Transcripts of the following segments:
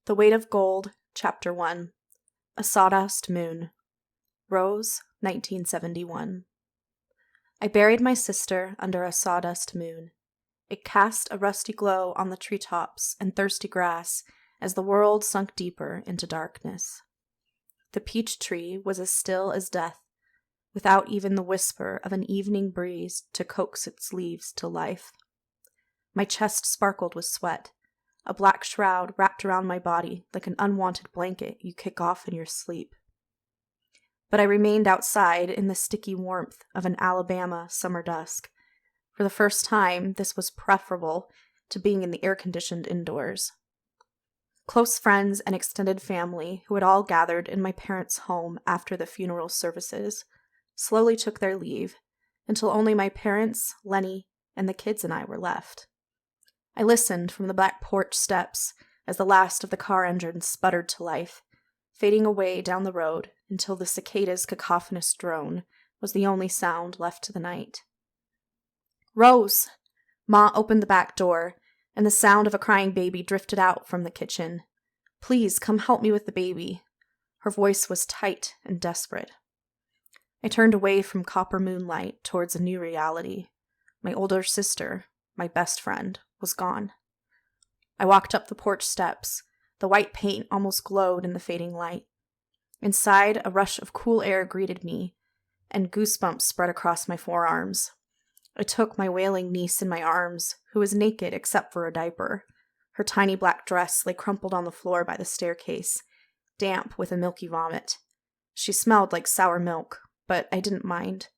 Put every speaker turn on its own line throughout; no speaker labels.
The Weight of Gold, Chapter 1. A Sawdust Moon. Rose, 1971. I buried my sister under a sawdust moon. It cast a rusty glow on the treetops and thirsty grass as the world sunk deeper into darkness. The peach tree was as still as death, without even the whisper of an evening breeze to coax its leaves to life. My chest sparkled with sweat. A black shroud wrapped around my body like an unwanted blanket you kick off in your sleep. But I remained outside in the sticky warmth of an Alabama summer dusk. For the first time, this was preferable to being in the air-conditioned indoors. Close friends and extended family, who had all gathered in my parents' home after the funeral services, slowly took their leave, until only my parents, Lenny, and the kids and I were left. I listened from the back porch steps as the last of the car engines sputtered to life, fading away down the road until the cicada's cacophonous drone was the only sound left to the night. "Rose!" Ma opened the back door, and the sound of a crying baby drifted out from the kitchen. "Please, come help me with the baby." Her voice was tight and desperate. I turned away from copper moonlight towards a new reality. My older sister, my best friend, was gone. I walked up the porch steps. The white paint almost glowed in the fading light. Inside, a rush of cool air greeted me, and goosebumps spread across my forearms. I took my wailing niece in my arms, who was naked except for a diaper. Her tiny black dress lay crumpled on the floor by the staircase, damp with a milky vomit. She smelled like sour milk, but I didn't mind.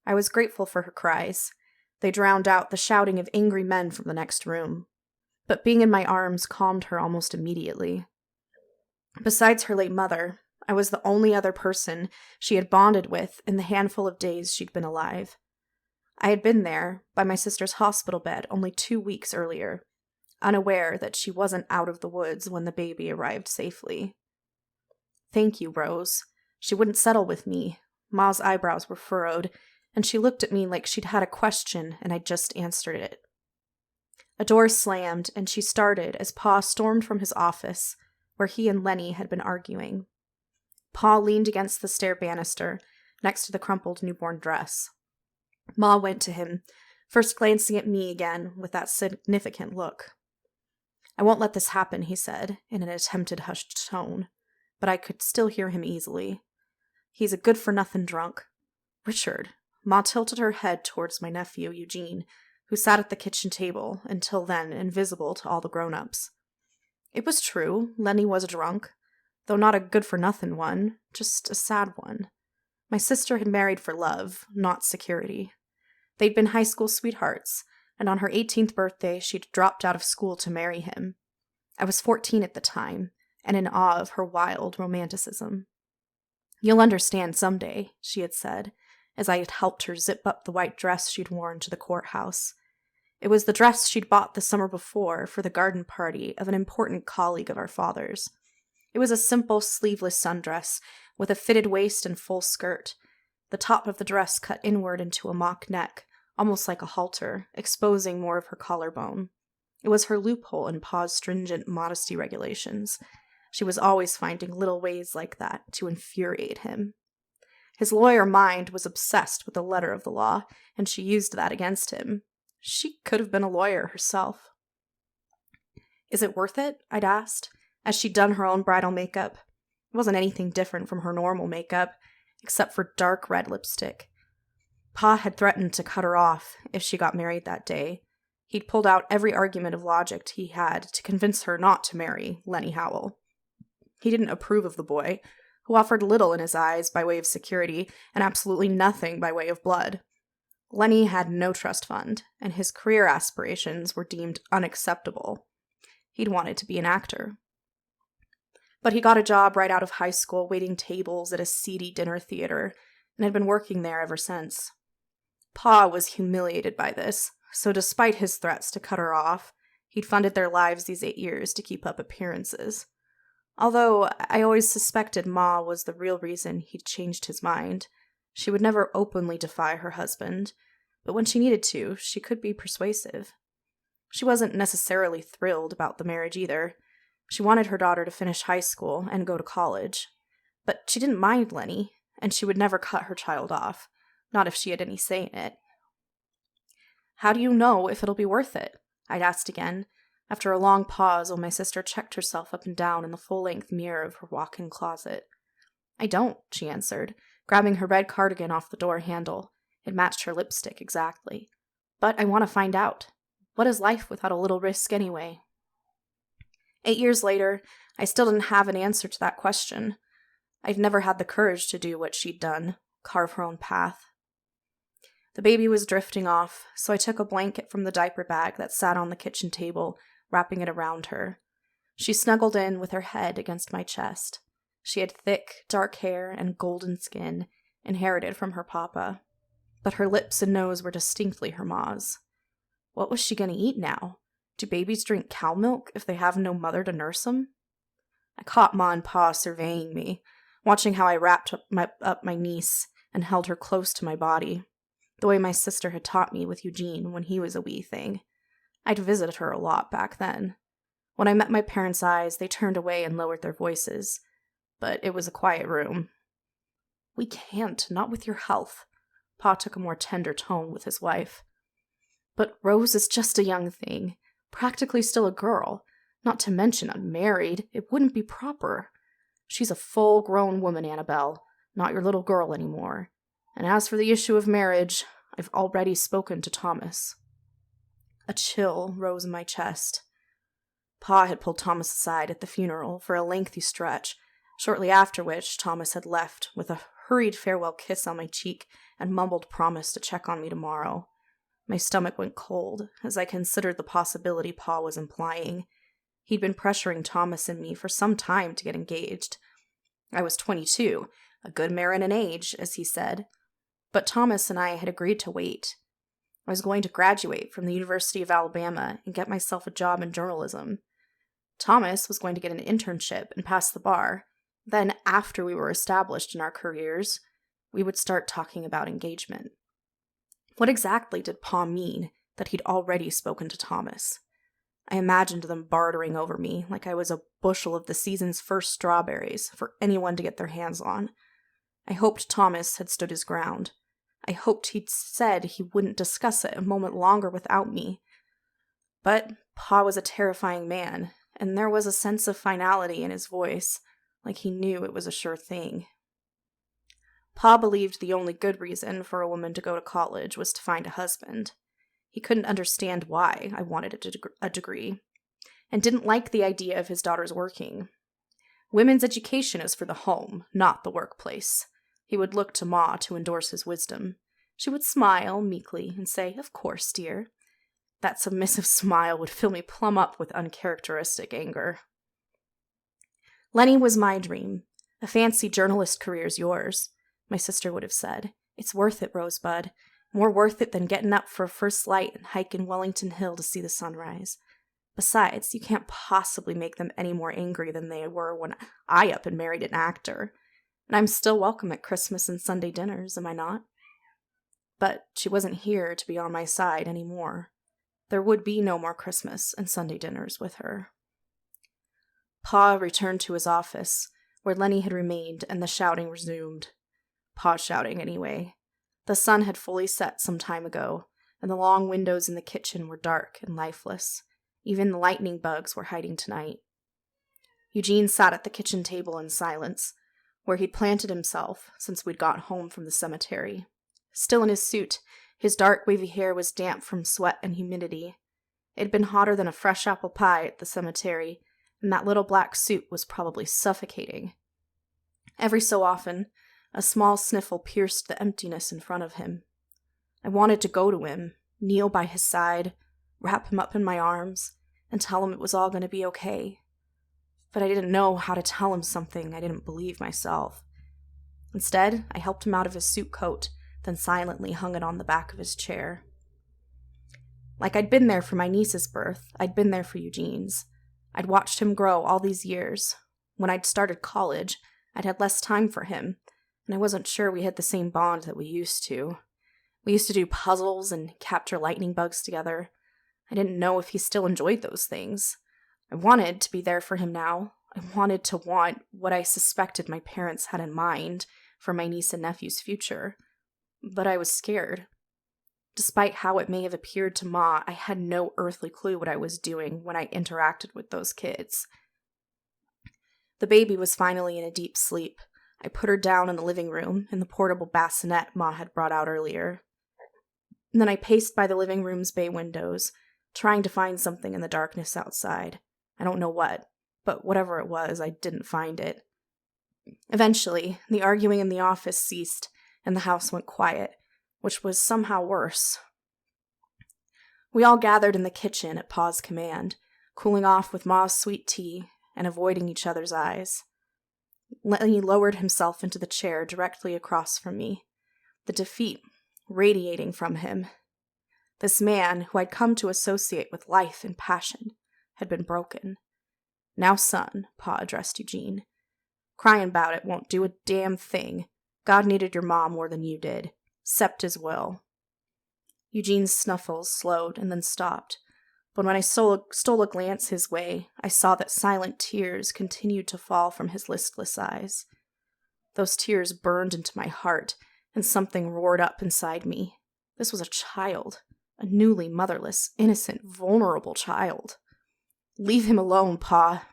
I was grateful for her cries. They drowned out the shouting of angry men from the next room. But being in my arms calmed her almost immediately. Besides her late mother, I was the only other person she had bonded with in the handful of days she'd been alive. I had been there, by my sister's hospital bed, only 2 weeks earlier, unaware that she wasn't out of the woods when the baby arrived safely. "Thank you, Rose." She wouldn't settle with me. Ma's eyebrows were furrowed, and she looked at me like she'd had a question and I'd just answered it. A door slammed, and she started as Pa stormed from his office, where he and Lenny had been arguing. Pa leaned against the stair banister, next to the crumpled newborn dress. Ma went to him, first glancing at me again with that significant look. "I won't let this happen," he said, in an attempted hushed tone, but I could still hear him easily. "He's a good-for-nothing drunk." "Richard." Ma tilted her head towards my nephew, Eugene, who sat at the kitchen table, until then invisible to all the grown-ups. It was true, Lenny was a drunk, though not a good-for-nothing one, just a sad one. My sister had married for love, not security. They'd been high school sweethearts, and on her 18th birthday she'd dropped out of school to marry him. I was 14 at the time, and in awe of her wild romanticism. "You'll understand someday," she had said, as I had helped her zip up the white dress she'd worn to the courthouse. It was the dress she'd bought the summer before for the garden party of an important colleague of our father's. It was a simple, sleeveless sundress, with a fitted waist and full skirt. The top of the dress cut inward into a mock neck, almost like a halter, exposing more of her collarbone. It was her loophole in Pa's stringent modesty regulations. She was always finding little ways like that to infuriate him. His lawyer mind was obsessed with the letter of the law, and she used that against him. She could have been a lawyer herself. "Is it worth it?" I'd asked, as she'd done her own bridal makeup. It wasn't anything different from her normal makeup, except for dark red lipstick. Pa had threatened to cut her off if she got married that day. He'd pulled out every argument of logic he had to convince her not to marry Lenny Howell. He didn't approve of the boy, who offered little in his eyes by way of security and absolutely nothing by way of blood. Lenny had no trust fund, and his career aspirations were deemed unacceptable. He'd wanted to be an actor. But he got a job right out of high school waiting tables at a seedy dinner theater, and had been working there ever since. Pa was humiliated by this, so despite his threats to cut her off, he'd funded their lives these 8 years to keep up appearances. Although I always suspected Ma was the real reason he'd changed his mind. She would never openly defy her husband, but when she needed to, she could be persuasive. She wasn't necessarily thrilled about the marriage either. She wanted her daughter to finish high school and go to college. But she didn't mind Lenny, and she would never cut her child off, not if she had any say in it. "How do you know if it'll be worth it?" I'd asked again, after a long pause while my sister checked herself up and down in the full-length mirror of her walk-in closet. "I don't," she answered, grabbing her red cardigan off the door handle. It matched her lipstick exactly. "But I want to find out. What is life without a little risk anyway?" 8 years later, I still didn't have an answer to that question. I'd never had the courage to do what she'd done, carve her own path. The baby was drifting off, so I took a blanket from the diaper bag that sat on the kitchen table, wrapping it around her. She snuggled in with her head against my chest. She had thick, dark hair and golden skin, inherited from her papa. But her lips and nose were distinctly her ma's. What was she going to eat now? Do babies drink cow milk if they have no mother to nurse them? I caught Ma and Pa surveying me, watching how I wrapped up my niece and held her close to my body, the way my sister had taught me with Eugene when he was a wee thing. I'd visited her a lot back then. When I met my parents' eyes, they turned away and lowered their voices. But it was a quiet room. "We can't, not with your health." Pa took a more tender tone with his wife. "But Rose is just a young thing, practically still a girl, not to mention unmarried. It wouldn't be proper. She's a full-grown woman, Annabelle, not your little girl anymore. And as for the issue of marriage, I've already spoken to Thomas." A chill rose in my chest. Pa had pulled Thomas aside at the funeral for a lengthy stretch, shortly after which Thomas had left with a hurried farewell kiss on my cheek and mumbled promise to check on me tomorrow. My stomach went cold as I considered the possibility Pa was implying. He'd been pressuring Thomas and me for some time to get engaged. I was 22, a good merit in age, as he said. But Thomas and I had agreed to wait. I was going to graduate from the University of Alabama and get myself a job in journalism. Thomas was going to get an internship and pass the bar. Then, after we were established in our careers, we would start talking about engagement. What exactly did Pa mean that he'd already spoken to Thomas? I imagined them bartering over me like I was a bushel of the season's first strawberries for anyone to get their hands on. I hoped Thomas had stood his ground. I hoped he'd said he wouldn't discuss it a moment longer without me. But Pa was a terrifying man, and there was a sense of finality in his voice, like he knew it was a sure thing. Pa believed the only good reason for a woman to go to college was to find a husband. He couldn't understand why I wanted a degree, and didn't like the idea of his daughters working. Women's education is for the home, not the workplace. He would look to Ma to endorse his wisdom. She would smile meekly and say, "Of course, dear." That submissive smile would fill me plumb up with uncharacteristic anger. "Lenny was my dream. A fancy journalist career's yours," my sister would have said. "It's worth it, Rosebud. More worth it than getting up for a first light and hiking Wellington Hill to see the sunrise. Besides, you can't possibly make them any more angry than they were when I up and married an actor. And I'm still welcome at Christmas and Sunday dinners, am I not?" But she wasn't here to be on my side anymore. There would be no more Christmas and Sunday dinners with her. Pa returned to his office, where Lenny had remained, and the shouting resumed. Pa shouting, anyway. The sun had fully set some time ago, and the long windows in the kitchen were dark and lifeless. Even the lightning bugs were hiding tonight. Eugene sat at the kitchen table in silence, where he'd planted himself since we'd got home from the cemetery. Still in his suit, his dark wavy hair was damp from sweat and humidity. It had been hotter than a fresh apple pie at the cemetery, and that little black suit was probably suffocating. Every so often, a small sniffle pierced the emptiness in front of him. I wanted to go to him, kneel by his side, wrap him up in my arms, and tell him it was all going to be okay. But I didn't know how to tell him something I didn't believe myself. Instead, I helped him out of his suit coat, then silently hung it on the back of his chair. Like I'd been there for my niece's birth, I'd been there for Eugene's. I'd watched him grow all these years. When I'd started college, I'd had less time for him, and I wasn't sure we had the same bond that we used to. We used to do puzzles and capture lightning bugs together. I didn't know if he still enjoyed those things. I wanted to be there for him now. I wanted to want what I suspected my parents had in mind for my niece and nephew's future. But I was scared. Despite how it may have appeared to Ma, I had no earthly clue what I was doing when I interacted with those kids. The baby was finally in a deep sleep. I put her down in the living room in the portable bassinet Ma had brought out earlier. And then I paced by the living room's bay windows, trying to find something in the darkness outside. I don't know what, but whatever it was, I didn't find it. Eventually, the arguing in the office ceased, and the house went quiet, which was somehow worse. We all gathered in the kitchen at Pa's command, cooling off with Ma's sweet tea and avoiding each other's eyes. Lenny lowered himself into the chair directly across from me, the defeat radiating from him. This man, who I'd come to associate with life and passion, had been broken. Now, son, Pa addressed Eugene. Crying about it won't do a damn thing. God needed your mom more than you did. 'Cept his will. Eugene's snuffles slowed and then stopped, but when I stole a glance his way, I saw that silent tears continued to fall from his listless eyes. Those tears burned into my heart, and something roared up inside me. This was a child. A newly motherless, innocent, vulnerable child. Leave him alone, Pa.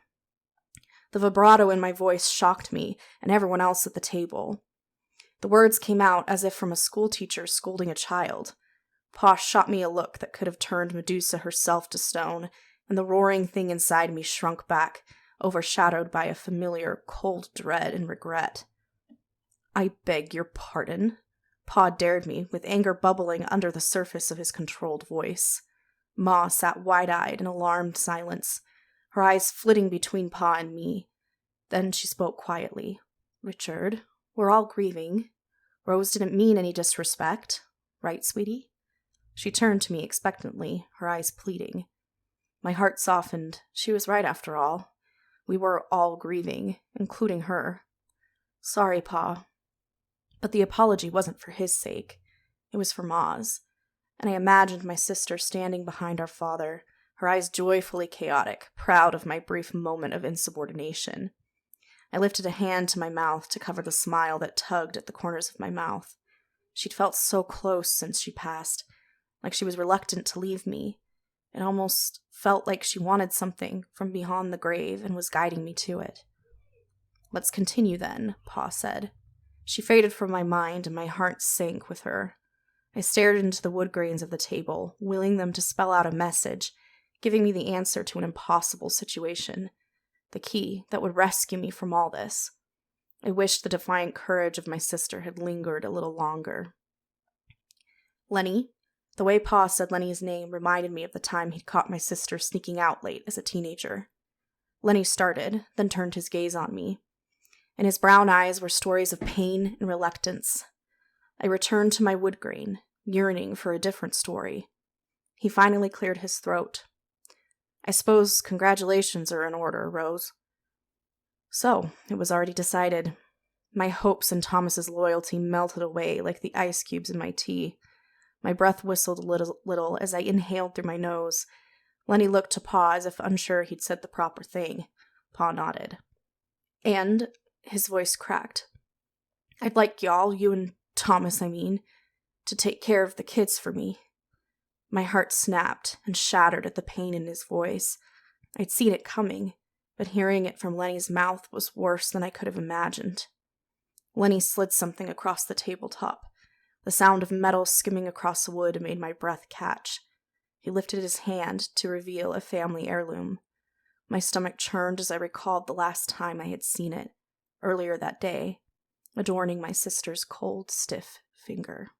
The vibrato in my voice shocked me and everyone else at the table. The words came out as if from a schoolteacher scolding a child. Pa shot me a look that could have turned Medusa herself to stone, and the roaring thing inside me shrunk back, overshadowed by a familiar, cold dread and regret. I beg your pardon. Pa dared me, with anger bubbling under the surface of his controlled voice. Ma sat wide-eyed in alarmed silence, her eyes flitting between Pa and me. Then she spoke quietly. Richard, we're all grieving. Rose didn't mean any disrespect. Right, sweetie? She turned to me expectantly, her eyes pleading. My heart softened. She was right after all. We were all grieving, including her. Sorry, Pa. But the apology wasn't for his sake. It was for Ma's. And I imagined my sister standing behind our father, her eyes joyfully chaotic, proud of my brief moment of insubordination. I lifted a hand to my mouth to cover the smile that tugged at the corners of my mouth. She'd felt so close since she passed, like she was reluctant to leave me. It almost felt like she wanted something from beyond the grave and was guiding me to it. Let's continue then, Pa said. She faded from my mind, and my heart sank with her. I stared into the wood grains of the table, willing them to spell out a message, giving me the answer to an impossible situation, the key that would rescue me from all this. I wished the defiant courage of my sister had lingered a little longer. Lenny. The way Pa said Lenny's name reminded me of the time he'd caught my sister sneaking out late as a teenager. Lenny started, then turned his gaze on me. In his brown eyes were stories of pain and reluctance. I returned to my wood grain, yearning for a different story. He finally cleared his throat. I suppose congratulations are in order, Rose. So, it was already decided. My hopes in Thomas's loyalty melted away like the ice cubes in my tea. My breath whistled a little as I inhaled through my nose. Lenny looked to Pa as if unsure he'd said the proper thing. Pa nodded. And his voice cracked. I'd like y'all, you and Thomas, to take care of the kids for me. My heart snapped and shattered at the pain in his voice. I'd seen it coming, but hearing it from Lenny's mouth was worse than I could have imagined. Lenny slid something across the tabletop. The sound of metal skimming across wood made my breath catch. He lifted his hand to reveal a family heirloom. My stomach churned as I recalled the last time I had seen it, earlier that day, adorning my sister's cold, stiff finger.